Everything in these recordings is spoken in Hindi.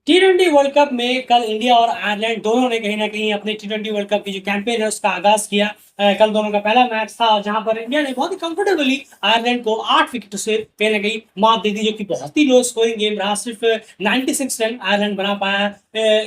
टी20 वर्ल्ड कप में कल इंडिया और आयरलैंड दोनों ने कहीं ना कहीं अपने टी20 वर्ल्ड कप की जो कैंपेन है उसका आगाज किया। कल दोनों का पहला मैच था जहां पर इंडिया ने बहुत ही कंफर्टेबली आयरलैंड को 8 विकेट से कहीं ना कहीं मात दे दी, जो कि बहुत ही लो स्कोरिंग गेम रहा। सिर्फ 96 रन आयरलैंड बना पाया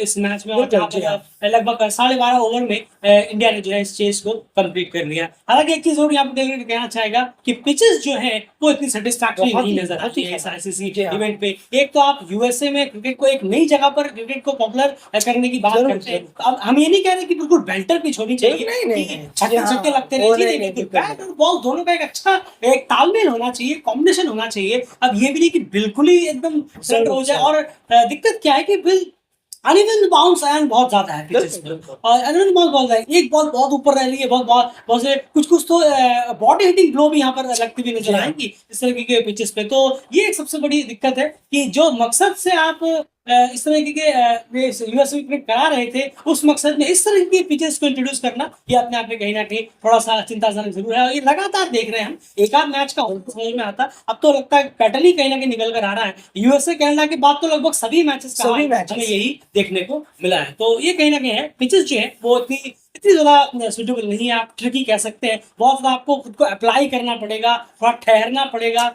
इस मैच में, और जहां पर लगभग 12.5 ओवर में इंडिया ने जो है इस चेस को कंप्लीट कर लिया। हालांकि एक चीज और यहाँ पे कहना चाहेगा कि पिचेस जो है वो इतनी सेटिस्फैक्टरी नहीं नजर आती है इस आईसीसी इवेंट पे। एक तो आप यूएसए में क्रिकेट को एक नई जगह पर क्रिकेट को पॉपुलर करने की बात करते हैं। अब हम ये नहीं कह रहे कि बिल्कुल बेल्टर पिच होनी चाहिए, छक्के लगते रहे, बैट और बॉल दोनों का एक अच्छा एक तालमेल होना चाहिए, कॉम्बिनेशन होना चाहिए। अब ये भी नहीं कि बिल्कुल ही एकदम सेट हो जाए। और दिक्कत क्या है कि अनइवन बाउंस एंड बहुत ज्यादा है पिचेस पे, और अनइवन बाउंस बहुत है। एक बॉल बहुत ऊपर रह रही है, बहुत बहुत बहुत से कुछ तो बॉडी हिटिंग ब्लो भी यहाँ पर लगती हुई नजर आएंगी इस तरह के पिचेस पे। तो ये एक सबसे बड़ी दिक्कत है कि जो मकसद से आप इस तरह के यूएस क्रिकेट करा रहे थे, उस मकसद में इस तरह के पिचेस को इंट्रोड्यूस करना ये अपने आप में कहीं ना कहीं थोड़ा सा चिंताजनक जरूर है। और ये लगातार देख रहे हैं हम, एक आध मैच का समझ में आता, अब तो लगता है पैटर्न ही कहीं ना कहीं निकल कर आ रहा है। यूएसए कनाडा के बाद तो लगभग सभी मैचेस का हमें यही देखने को मिला है। तो ये कहीं ना कहीं है, पिचेस जो है वो इतनी ज्यादा सुटेबल नहीं है, आप ट्रिकी कह सकते हैं। बहुत ज्यादा आपको खुद को अप्लाई करना पड़ेगा, थोड़ा ठहरना पड़ेगा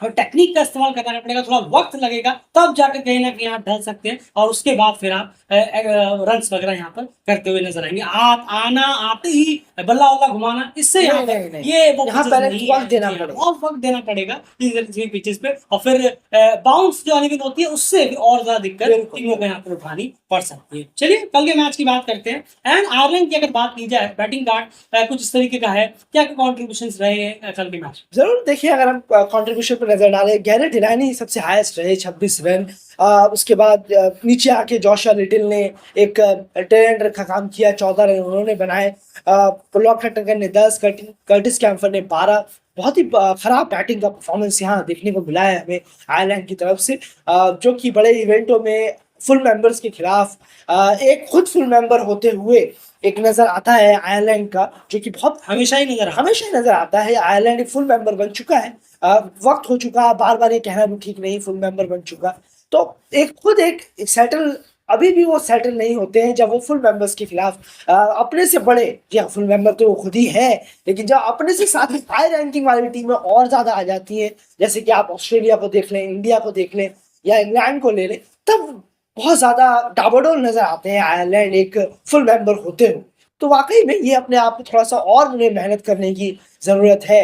और टेक्निक का इस्तेमाल करना पड़ेगा, थोड़ा वक्त लगेगा, तब जाकर कहीं ना कहीं आप ढल सकते हैं। और उसके बाद फिर आप रन्स वगैरह यहाँ पर करते हुए नजर आएंगे। आना आते ही बल्ला वल्ला घुमाना, इससे यहाँ पर ये वो वक्त देना पड़ेगा पिचेस पे। और फिर बाउंस जो अनइवन होती है उससे और ज्यादा दिक्कत टीमों को यहाँ पर उठानी पड़ सकती है। चलिए कल के मैच की बात करते हैं। एंड आयरलैंड की अगर बात की जाए, बैटिंग कार्ड कुछ इस तरीके का है, क्या कॉन्ट्रीब्यूशन रहे कल के मैच? जरूर देखिए, अगर हम कॉन्ट्रीब्यूशन पर नजर डालें, गैरेट इरानी सबसे हाईएस्ट रहे 26 रन। उसके बाद नीचे आके जोशुआ लिटिल ने एक टेलेंट का काम किया, 14 रन उन्होंने बनाए। लॉक हटकर ने 10, कर्टिस कैम्फर ने 12। बहुत ही खराब बैटिंग का परफॉर्मेंस यहाँ देखने को मिला है हमें आयरलैंड की तरफ से, जो कि बड़े इवेंटों में फुल मेंबर्स के खिलाफ एक खुद फुल मेंबर होते हुए एक नजर आता है आयरलैंड का, जो कि बहुत हमेशा ही नजर आता है। आयरलैंड एक फुल मेंबर बन चुका है, वक्त हो चुका, बार बार ये कहना भी ठीक नहीं, फुल मेंबर बन चुका। तो एक सेटल, अभी भी वो सेटल नहीं होते हैं जब वो फुल मेंबर्स के खिलाफ अपने से बड़े, जी हाँ, फुल मेंबर तो वो खुद ही है, लेकिन जब अपने से साथ ही हाई रैंकिंग वाली टीमें और ज्यादा आ जाती हैं, जैसे कि आप ऑस्ट्रेलिया को देख लें, इंडिया को देख लें या इंग्लैंड को ले लें, तब बहुत ज्यादा डाबाडोल नजर आते हैं आयरलैंड एक फुल मेंबर होते हुए। तो वाकई में ये अपने आप में थोड़ा सा और उन्हें मेहनत करने की जरूरत है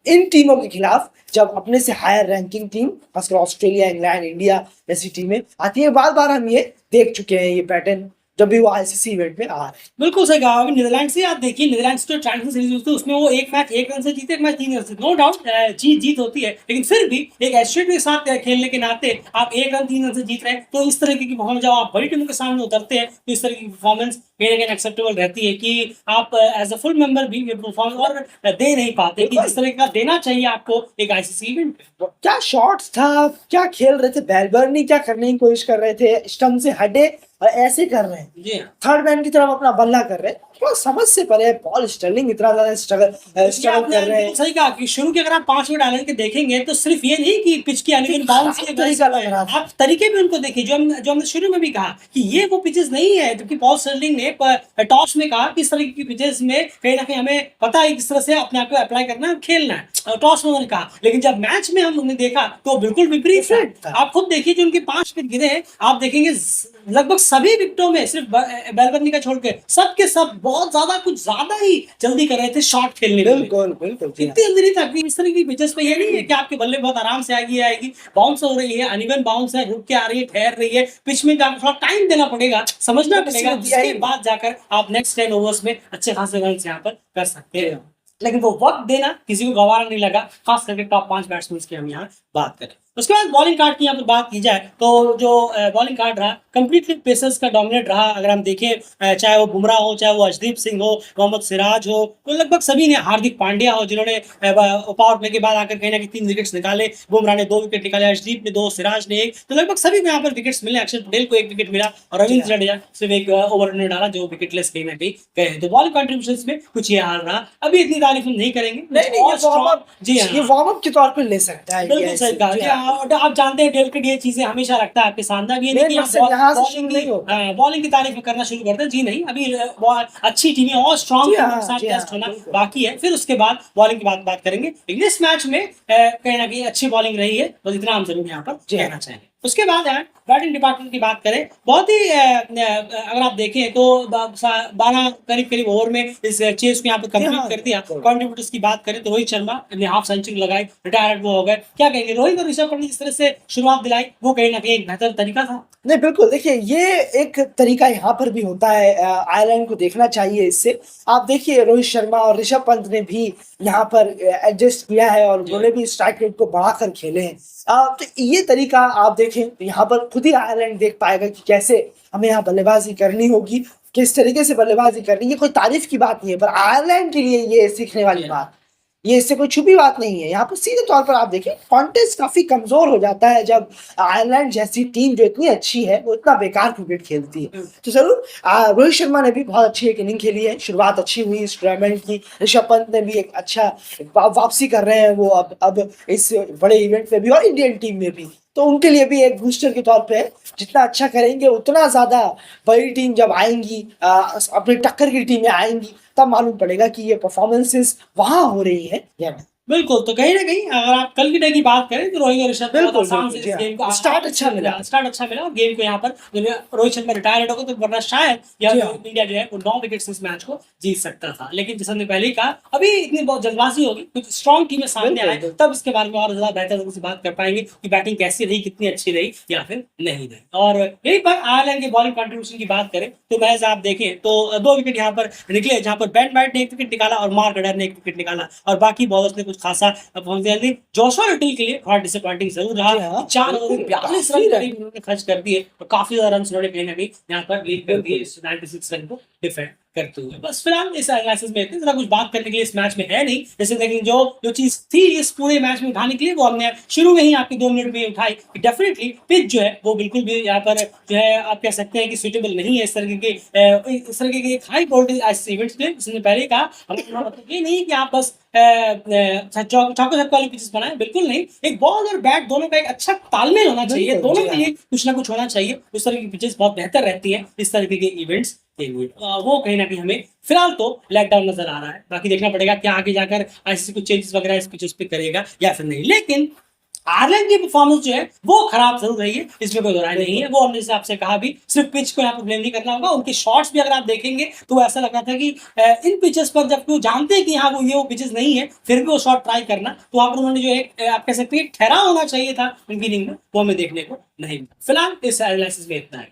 इन टीमों के खिलाफ, जब अपने से हायर रैंकिंग टीम, खासकर ऑस्ट्रेलिया, इंग्लैंड, इंडिया जैसी टीमें आती है। बार बार हम ये देख चुके हैं, ये पैटर्न जब भी वो आईसीसी इवेंट में आ रहे हैं। बिल्कुल सही कहा। अभी नीदरलैंड से आप देखिए, नीदरलैंड से जो ट्रांजिशन सीरीज हुई थी उसमें वो एक मैच 1 रन से जीते, एक मैच 3 रन से। नो डाउट जीत होती है, लेकिन फिर भी एक एस्ट्रेट के साथ खेलने के नाते आप 1 रन 3 रन से जीत रहे हैं, तो इस तरह की परफॉर्मेंस जब आप बड़ी टीमों के सामने उतरते हैं तो इस तरह की परफॉर्मेंस कहीं ना कहीं एक्सेप्टेबल रहती है कि आप एज अ फुल मेंबर भी ये परफॉर्मेंस और दे नहीं पाते कि जिस तरह का देना चाहिए आपको एक आईसीसी इवेंट पे। क्या शॉट्स था, क्या खेल रहे थे, बेलबर्नी क्या करने की कोशिश कर रहे थे, स्टंप से हटे और ऐसे कर रहे हैं, थर्ड मैन की तरफ अपना बल्ला कर रहे हैं, थोड़ा समझ से परे। पॉल स्टर्लिंग इतना ज्यादा स्ट्रगल कर रहे हैं। सही कहा कि शुरू के अगर आप 5 मिनट आयरलैंड के देखेंगे तो सिर्फ ये नहीं कि पिच की अनइवन बाउंस के तरीका लग रहा था, आप तरीके भी उनको देखिए, जो हमने शुरू में भी कहा कि ये वो पिचेस नहीं है, जबकि पॉल स्टर्लिंग ने टॉस में कहा कि इस तरह की पिचेस में कहीं ना कहीं हमें पता है किस तरह से अपने आप को अप्लाई करना है, खेलना है, टॉस में उन्होंने कहा। लेकिन जब मैच में हमने देखा तो बिल्कुल विपरीत था। आप खुद देखिए, जो उनके 5 विकेट गिरे हैं, आप देखेंगे लगभग सभी विकेटों में सिर्फ बेलबर्नी का छोड़ के सबके सब बहुत ज्यादा, कुछ ज्यादा ही जल्दी कर रहे थे शॉट खेलने में। बिल्कुल इतनी जल्दी नहीं था। इस तरह की पिचेस पे ये नहीं है कि आपके बल्ले बहुत आराम से आएगी, बाउंस हो रही है, अनइवन बाउंस है, रुक के आ रही है, ठहर रही है, पिच में थोड़ा टाइम देना पड़ेगा, समझना पड़ेगा, उसके बाद जाकर आप नेक्स्ट 10 ओवर्स में अच्छे खासे रन यहाँ पर कर सकते हैं। लेकिन वो वक्त देना किसी को गवारा नहीं लगा, खास करके टॉप 5 बैट्समैन की हम यहाँ बात करें। उसके बाद बॉलिंग कार्ड की यहाँ पर बात की जाए तो जो बॉलिंग कार्ड रहा कंप्लीटली पेसर्स का डोमिनेट रहा। अगर हम देखें, चाहे वो बुमराह हो, चाहे वो अर्शदीप सिंह हो, मोहम्मद सिराज हो, तो लगभग सभी ने, हार्दिक पांड्या हो जिन्होंने पावर प्ले के बाद आकर कहीं ना कहीं 3 विकेट्स निकाले, बुमराह ने 2 विकेट निकाले, अर्शदीप ने 2, सिराज ने 1, तो लगभग सभी को यहाँ पर विकेट्स मिले। अक्षर पटेल को 1 विकेट मिला और रविंद्र जडेजा सिर्फ 1 ओवर उन्होंने डाला जो विकेटलेस कहीं ना कहीं गए। तो बॉलिंग कॉन्ट्रीब्यूशन में कुछ ये हाल रहा। अभी इतनी तारीफ हम नहीं करेंगे, ये वार्म अप के तौर पर ले सकता है। बिल्कुल सही कहा, आप जानते हैं डेलिकेट ये चीजें हमेशा रखता है आपके सामने। अब ये नहीं कि मेन मकसद यहाँ से शुरू नहीं होगा। बॉलिंग की तारीफ करना शुरू करते हैं, जी नहीं। अभी अच्छी टीमें और स्ट्रॉन्ग जी टीमों हाँ, के साथ जी हाँ, टेस्ट होना बिल्कुल। बाकी है, फिर उसके बाद बॉलिंग की बात करेंगे। लेकिन इस मैच में कहीं ना कहीं अच्छी बॉलिंग रही है, बस इतना हम जरूर यहाँ पर जी हाँ। कहना चाहेंगे। उसके बाद यार बैटिंग डिपार्टमेंट की बात करें, बहुत ही अगर आप देखें तो 12 करीब ओवर में इस चेस को यहाँ पर जी हाँ, कंप्लीट कर दिया। बिल्कुल। कॉन्ट्रीब्यूटर्स की बात करें तो रोहित शर्मा ने हाफ सेंचुरी लगाई, रिटायर्ड वो हो गए। क्या कहेंगे, रोहित और ऋषभ पंत ने जिस तरह से शुरुआत दिलाई वो कहीं ना कहीं एक बेहतर तरीका था। नहीं बिल्कुल, देखिए ये एक तरीका यहाँ पर भी होता है, आयरलैंड को देखना चाहिए इससे। आप देखिए रोहित शर्मा और ऋषभ पंत ने भी यहाँ पर एडजस्ट किया है और उन्होंने भी स्ट्राइक रेट को बढ़ाकर खेले हैं। तो ये तरीका आप देखें तो यहाँ पर खुद ही आयरलैंड देख पाएगा कि कैसे हमें यहाँ बल्लेबाजी करनी होगी, किस तरीके से बल्लेबाजी करनी है। ये कोई तारीफ की बात नहीं है, पर आयरलैंड के लिए ये सीखने वाली बात, ये इससे कोई छुपी बात नहीं है। यहाँ पर सीधे तौर पर आप देखें कॉन्टेस्ट काफी कमजोर हो जाता है जब आयरलैंड जैसी टीम जो इतनी अच्छी है वो इतना बेकार क्रिकेट खेलती है। तो जरूर रोहित शर्मा ने भी बहुत अच्छी एक इनिंग खेली है, शुरुआत अच्छी हुई इस टूर्नामेंट की। ऋषभ पंत ने भी एक अच्छा वापसी कर रहे हैं वो अब इस बड़े इवेंट में भी और इंडियन टीम में भी, तो उनके लिए भी एक बूस्टर के तौर पे जितना अच्छा करेंगे उतना ज्यादा बड़ी टीम जब आएंगी, अपने टक्कर की टीमें आएंगी, तब मालूम पड़ेगा कि ये परफॉर्मेंसेस वहां हो रही है या नहीं। बिल्कुल, तो कहीं ना कहीं अगर आप कल की डे की बात करें तो रोहित और ऋषभ बिल्कुल, बहुत आसान से बिल्कुल, इस जी गेम को हाँ। स्टार्ट अच्छा मिला और गेम को यहाँ पर रोहित शर्मा रिटायर्ड हो गए तो वरना शायद जी हाँ। इंडिया जो है वो 9 विकेट से इस मैच को जीत सकता था। लेकिन जैसे हमने पहले ही कहा, अभी इतनी बहुत जल्दबाजी होगी, कुछ स्ट्रॉन्ग टीमें सामने बिल्कुल, आए बिल्कुल। तब इसके बारे में और ज्यादा बेहतर तरीके से बात कर पाएंगे कि बैटिंग कैसी रही, कितनी अच्छी रही या फिर नहीं रही। और यहीं पर आयरलैंड के बॉलिंग कंट्रीब्यूशन की बात करें तो महज आप देखें तो 2 विकेट यहाँ पर निकले, जहां पर बेन वाइट ने 1 विकेट निकाला और मार्क अडर ने 1 विकेट निकाला, और बाकी बॉलर्स ने कुछ खासा परफॉर्मेंस दिया। जोशुआ लिटिल के लिए थोड़ा डिसअपॉइंटिंग जरूर रहा। जी हाँ, 4 ओवर में 42 रन काफी करीब उन्होंने खर्च कर दिए और काफी ज्यादा रन उन्होंने कहीं ना कहीं यहाँ पर लीड कर दिए इस 96 रन को डिफेंड करते हुए। बस फिलहाल इस एनालिसिस में इतने ज्यादा कुछ बात करने के लिए इस मैच में है नहीं। जैसे लेकिन जो चीज थी इस पूरे मैच में उठाने के लिए वो हमने शुरू में ही आपके 2 मिनट में उठाई कि डेफिनेटली पिच जो है वो बिल्कुल भी यहाँ पर जो है आप कह सकते हैं कि सुटेबल नहीं है इस तरह के हाई वोल्टेज इवेंट्स में। जिसने पहले ही कहा, मतलब ये नहीं कि आप बस चौको छक्के वाली पिचेस बनाए, बिल्कुल नहीं। एक बॉल और बैट दोनों का एक अच्छा तालमेल होना चाहिए, बिल्कुल, दोनों जी के लिए कुछ ना कुछ होना चाहिए। उस तरह की पिचेस बहुत बेहतर रहती है इस तरीके के इवेंट्स के लिए। वो कहीं ना कहीं हमें फिलहाल तो लेट डाउन नजर आ रहा है। बाकी देखना पड़ेगा क्या आगे जाकर ऐसे कुछ चेंजेस वगैरह इस पिचेस पे करेगा या फिर नहीं। लेकिन आयरलैंड की परफॉर्मेंस जो है वो खराब जरूर रही है, इसमें कोई राय नहीं है। वो हमने जैसे आपसे कहा भी, सिर्फ पिच को यहाँ पर ब्लेम नहीं करना होगा। उनके शॉट्स भी अगर आप देखेंगे तो ऐसा लग रहा था कि इन पिचेस पर जब वो जानते हैं कि हाँ वो पिचेस नहीं है, फिर भी वो शॉट ट्राई करना, तो वहां पर उन्होंने जो एक आप कह सकते हैं ठहराव होना चाहिए था उनकी इनिंग में, वो हमें देखने को नहीं मिला। फिलहाल इस एनालिसिस में इतना है।